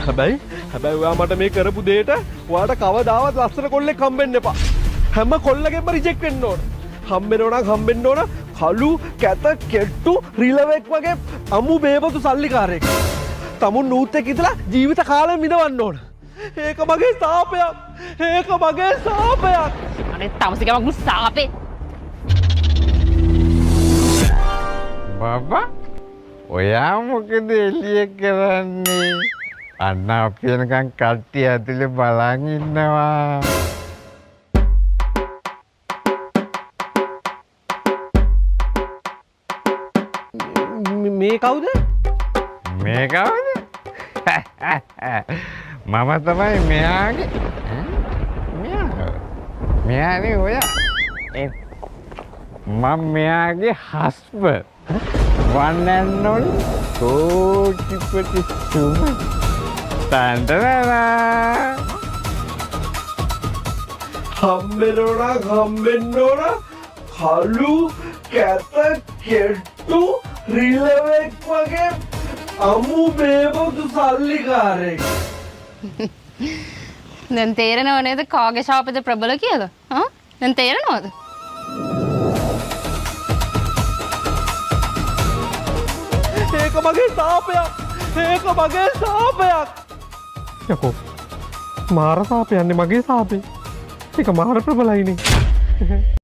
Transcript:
හැබැයි ඔයා මට මේ කරපු දෙයට ඔයාට කවදාවත් ලස්සන කොල්ලෙක් හම්බෙන්න එපා. හැම කොල්ලගෙම රිජෙක්ට් වෙන්න ඕන. හම්බෙන්න ඕන කළු කැත කෙට්ටු රිලෙවෙක් වගේ අමු බේබතු සල්ලිකාරයෙක්. තමුන් නූත් එක්ක ඉඳලා ජීවිත කාලෙම විඳවන්න ඕන. ඒක මගේ සාපයක්. අනේ තමසිකමක් සාපේ. බබා ඔයා මොකද එළිය කරන්නේ? අන්න අපි එනකන් කට්ටිය ඇතුලේ බලන් ඉන්නවා. මේ කවුද? මේ කවුද? මම තමයි මෙයාගේ. මෙයානේ ඔයා. මම මෙයාගේ husband. one and only කෝටිපති Suman. තන්දරා. හම්බෙන්න ඕන කළු කැත කෙට්ටු රිලෙවෙක් වගේ අමු බේබතු සල්ලිකාරයෙක්. දැන් තේරෙනව නේද කාගේ ශාපද ප්‍රබල කියලා? හා? දැන් තේරෙනවද? ඒක මගේ සාපයක්. යකෝ මාර සාපයන්නේ මගේ සාපේ. ඒක මාර ප්‍රබලයිනේ.